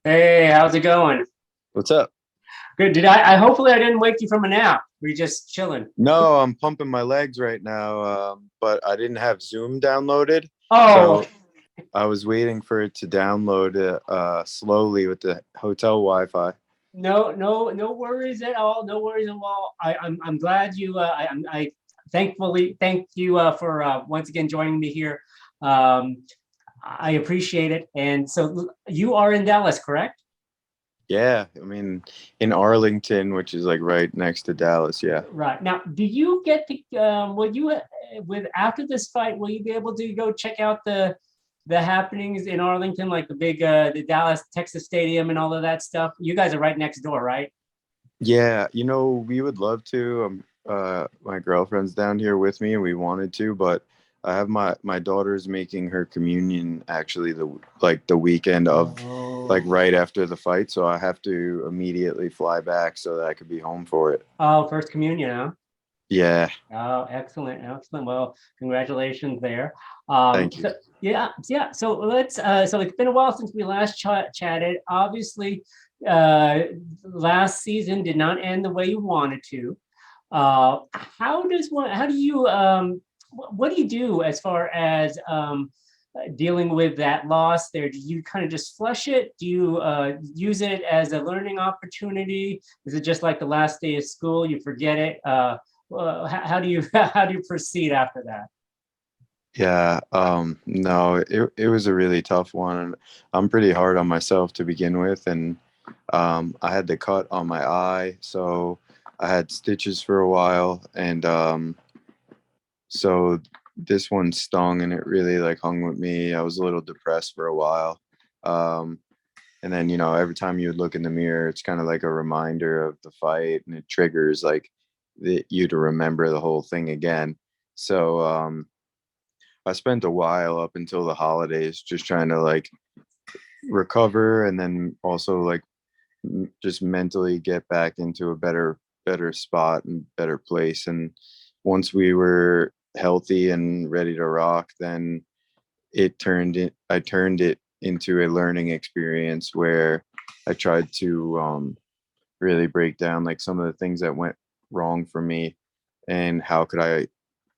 Hey, how's it going? What's up? Good. I hopefully I didn't wake you from a nap. Were you just chilling? No, I'm pumping my legs right now, but I didn't have Zoom downloaded, Oh, so I was waiting for it to download slowly with the hotel Wi-Fi. no worries at all. No worries at all. I'm glad you. I thankfully thank you for once again joining me here. Um, I appreciate it. And so you are in Dallas, correct? Yeah, I mean, in Arlington, which is like right next to Dallas. Yeah, Right. Now, do you get to will you with after this fight, will you be able to go check out the happenings in Arlington, like the Dallas Texas Stadium and all of that stuff? You guys are right next door, right? yeah. We would love to. My girlfriend's down here with me, and we wanted to, but I have my daughter's making her communion actually the weekend of like Oh, right after the fight, so I have to immediately fly back so that I could be home for it. oh, First Communion, huh? Yeah, Oh, excellent, excellent. Well, congratulations there. thank you. So yeah, yeah. So so it's been a while since we last chatted. Obviously, uh, last season did not end the way you wanted to. How do you, what do you do as far as dealing with that loss there? Do you kind of just flush it? Do you use it as a learning opportunity? Is it just like the last day of school? You forget it? How do you how do you proceed after that? Yeah, no, it was a really tough one. And I'm pretty hard on myself to begin with, and I had the cut on my eye, so I had stitches for a while, and so this one stung, and it really like hung with me. I was a little depressed for a while. Um, and then, every time you would look in the mirror, it's kind of like a reminder of the fight, and it triggers like you to remember the whole thing again. So I spent a while up until the holidays just trying to like recover, and then also like just mentally get back into a better spot and better place. And once we were healthy and ready to rock, then I turned it into a learning experience where I tried to really break down like some of the things that went wrong for me, and how could I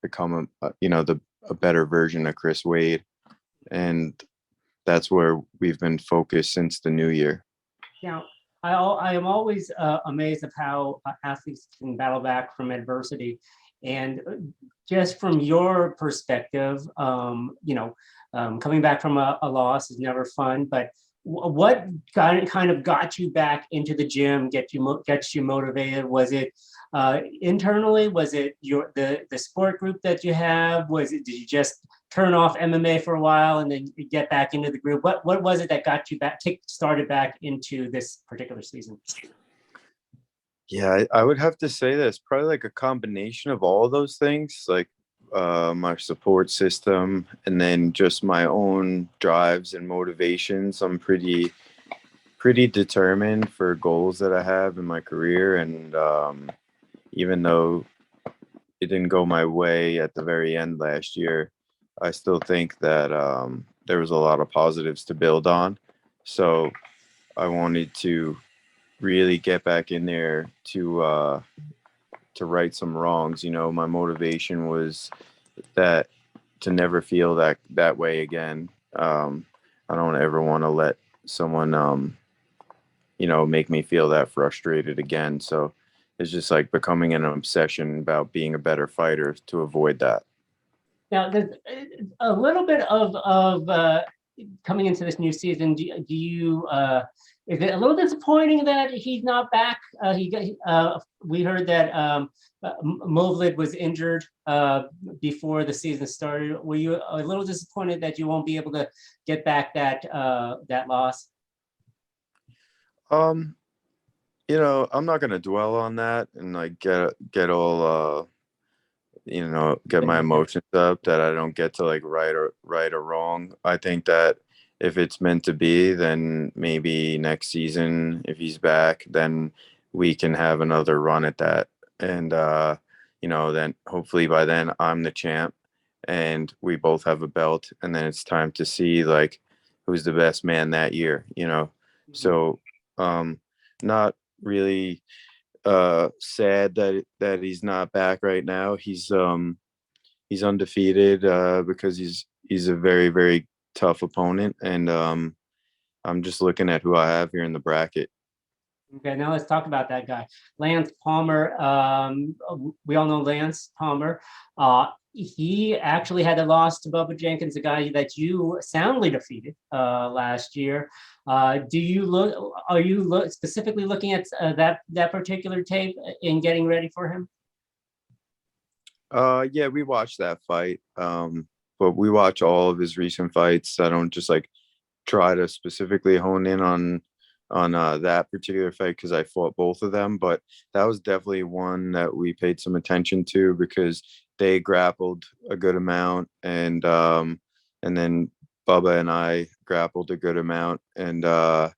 become a better version of Chris Wade. And that's where we've been focused since the new year. Now, I am always amazed of how athletes can battle back from adversity. And just from your perspective, coming back from a loss is never fun, but what kind of got you back into the gym, gets you motivated? Was it internally? Was it the sport group that you have? Did you just turn off MMA for a while and then get back into the group? What was it that got you back, started back into this particular season? Yeah, I would have to say that it's probably like a combination of all of those things, like my support system, and then just my own drives and motivations. I'm pretty determined for goals that I have in my career, and even though it didn't go my way at the very end last year, I still think that there was a lot of positives to build on. So I wanted to really get back in there to right some wrongs. My motivation was that to never feel that way again. I don't ever want to let someone make me feel that frustrated again. So it's just like becoming an obsession about being a better fighter to avoid that. Now, there's a little bit of coming into this new season. Do you is it a little disappointing that he's not back? We heard that Movlid was injured before the season started. Were you a little disappointed that you won't be able to get back that loss? Um, I'm not gonna dwell on that and like get all get my emotions up that I don't get to like right or wrong. I think that if it's meant to be, then maybe next season, if he's back, then we can have another run at that. And then hopefully by then I'm the champ and we both have a belt, and then it's time to see like who's the best man that year. Mhm. So not really sad that he's not back right now. He's undefeated because he's a very, very tough opponent, and I'm just looking at who I have here in the bracket. Okay, now let's talk about that guy, Lance Palmer. We all know Lance Palmer. He actually had a loss to Bubba Jenkins, a guy that you soundly defeated last year. Do you look? Are you specifically looking at that particular tape in getting ready for him? Yeah, we watched that fight. But we watch all of his recent fights. I don't just like try to specifically hone in on that particular fight because I fought both of them, but that was definitely one that we paid some attention to because they grappled a good amount, and then Bubba and I grappled a good amount, and I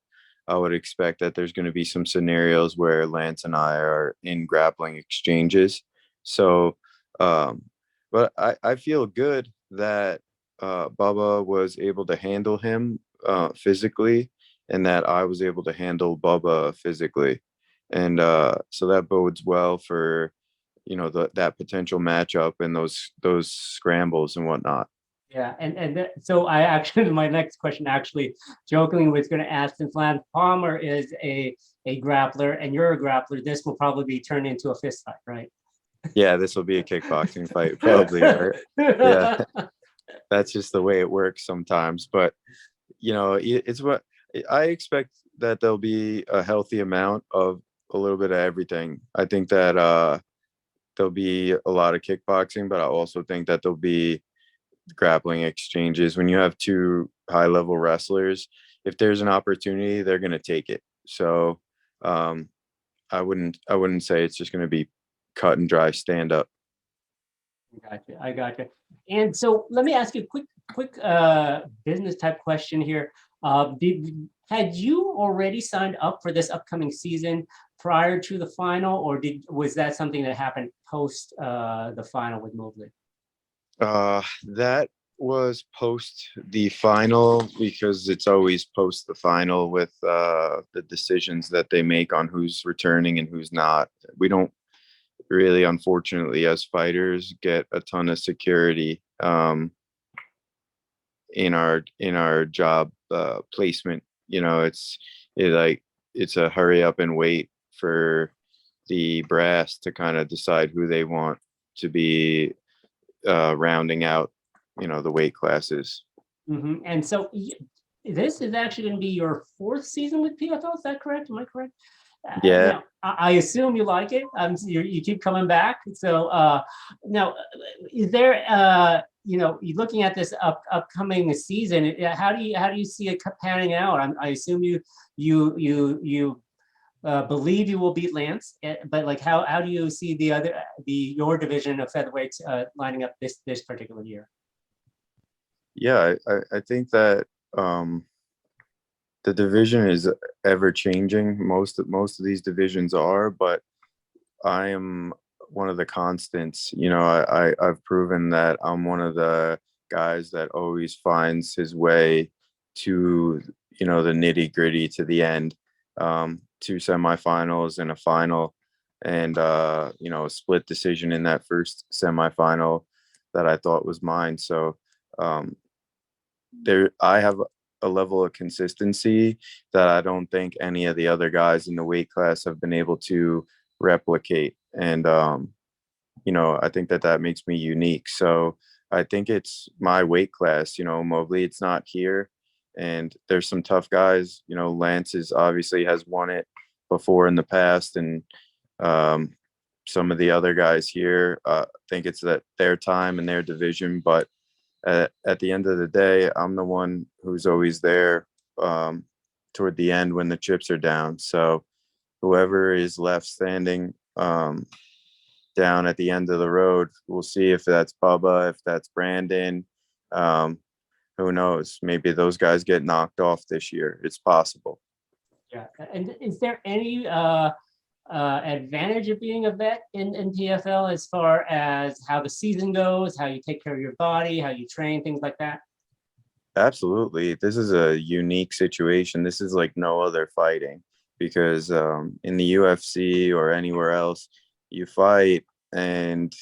would expect that there's going to be some scenarios where Lance and I are in grappling exchanges. So, um, but I feel good that Bubba was able to handle him physically, and that I was able to handle Bubba physically, and so that bodes well for that potential matchup and those scrambles and whatnot. Yeah, so I actually my next question actually jokingly was going to ask, since Lance Palmer is a grappler and you're a grappler, this will probably be turned into a fist fight, right? Yeah, this will be a kickboxing fight probably, or yeah, that's just the way it works sometimes. But it's what I expect, that there'll be a healthy amount of a little bit of everything. I think that there'll be a lot of kickboxing, but I also think that there'll be grappling exchanges. When you have two high level wrestlers, if there's an opportunity, they're going to take it. So um, I wouldn't say it's just going to be cut and dry stand up. I got you. And so let me ask you a quick business type question here. Had you already signed up for this upcoming season prior to the final, or was that something that happened post the final with Mobley? That was post the final, because it's always post the final with the decisions that they make on who's returning and who's not. We don't really, unfortunately, as fighters, get a ton of security in our job placement. It's a hurry up and wait for the brass to kind of decide who they want to be rounding out the weight classes. And so this is actually going to be your fourth season with PFL. Is that correct? Am I correct? Yeah. Now, I assume you like it. You keep coming back. So now, is there, you're looking at this upcoming season? How do you see it panning out? I assume you believe you will beat Lance, but like how do you see your division of featherweights lining up this particular year? Yeah, I think that the division is ever changing. Most of these divisions are, but I am one of the constants. I've proven that I'm one of the guys that always finds his way to the nitty gritty, to the end. Two semifinals and a final, and a split decision in that first semifinal that I thought was mine. So um, I have a level of consistency that I don't think any of the other guys in the weight class have been able to replicate. And I think that makes me unique. So I think it's my weight class. Mobley, it's not here, and there's some tough guys. Lance is obviously has won it before in the past, and um, some of the other guys here think it's that their time and their division, but at the end of the day, I'm the one who's always there um, toward the end when the chips are down. So whoever is left standing down at the end of the road, we'll see if that's Bubba, if that's Brandon. Um, who knows? Maybe those guys get knocked off this year. It's possible. Yeah, and is there any advantage of being a vet in PFL as far as how the season goes, how you take care of your body, how you train, things like that? Absolutely. This is a unique situation. This is like no other fighting because in the UFC or anywhere else, you fight and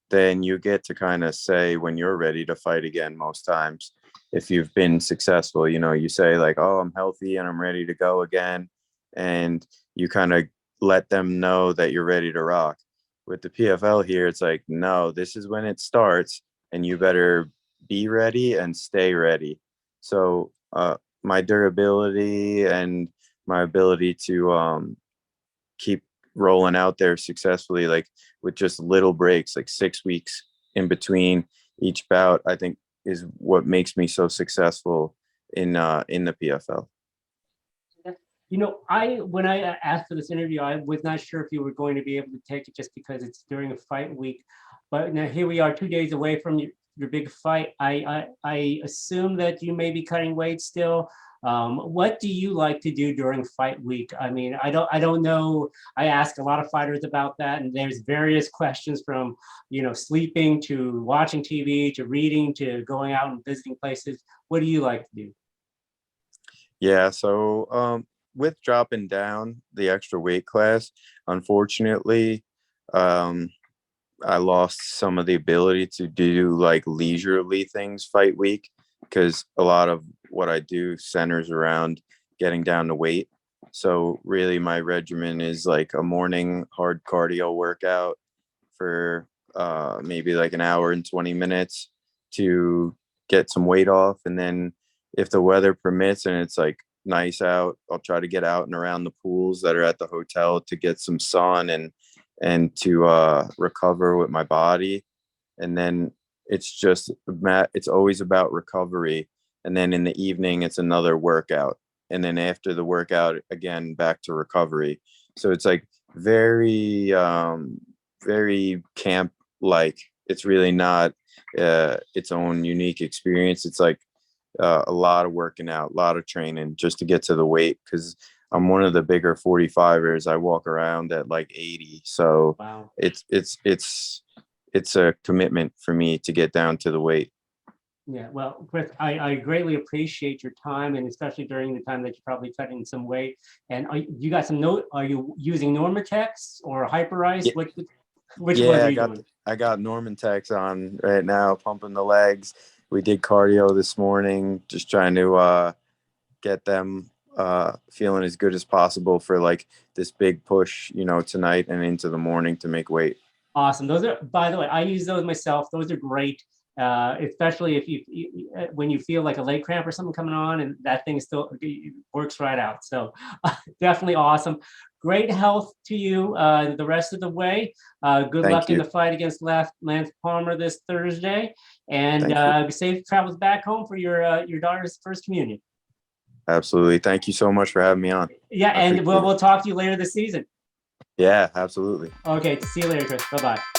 then you get to kind of say when you're ready to fight again most times. If you've been successful, you know, you say like, oh, I'm healthy and I'm ready to go again. And you kind of let them know that you're ready to rock. With the PFL here, it's like, no, this is when it starts and you better be ready and stay ready. So my durability and my ability to keep rolling out there successfully, like with just little breaks, like 6 weeks in between each bout, I think is what makes me so successful in the PFL. You know, when I asked for this interview, I was not sure if you were going to be able to take it just because it's during a fight week. But now here we are, 2 days away from your big fight. I assume that you may be cutting weight still. What do you like to do during fight week? I mean, I don't know. I ask a lot of fighters about that, and there's various questions from, you know, sleeping to watching TV to reading to going out and visiting places. What do you like to do? Yeah, so with dropping down the extra weight class, unfortunately, um, I lost some of the ability to do like leisurely things fight week because a lot of what I do centers around getting down to weight. So really my regimen is like a morning hard cardio workout for maybe like an hour and 20 minutes to get some weight off. And then if the weather permits and it's like nice out, I'll try to get out and around the pools that are at the hotel to get some sun and to recover with my body. And then it's always about recovery. And then in the evening, it's another workout. And then after the workout, again, back to recovery. So it's like very, very camp like. It's really not its own unique experience. It's like a lot of working out, a lot of training just to get to the weight because I'm one of the bigger 45ers. I walk around at like 80. So Wow. it's a commitment for me to get down to the weight. Yeah, well, Chris, I greatly appreciate your time, and especially during the time that you're probably cutting some weight. And you got some note? Are you using Normatex or Hyperice? Yeah, Which ones yeah, are you doing? I got Norman Tex on right now, pumping the legs. We did cardio this morning, just trying to get them feeling as good as possible for like this big push, you know, tonight and into the morning to make weight. Awesome. Those are, by the way, I use those myself. Those are great, especially if when you feel like a leg cramp or something coming on, and that thing still works right out. So definitely awesome. Great health to you the rest of the way. Good Thank luck in you. the fight against Lance Palmer this Thursday, and Thank you. safe travels back home for your daughter's first communion. Absolutely. Thank you so much for having me on. Yeah, I and appreciate it. we'll talk to you later this season. Yeah, absolutely. Okay, see you later, Chris. Bye bye.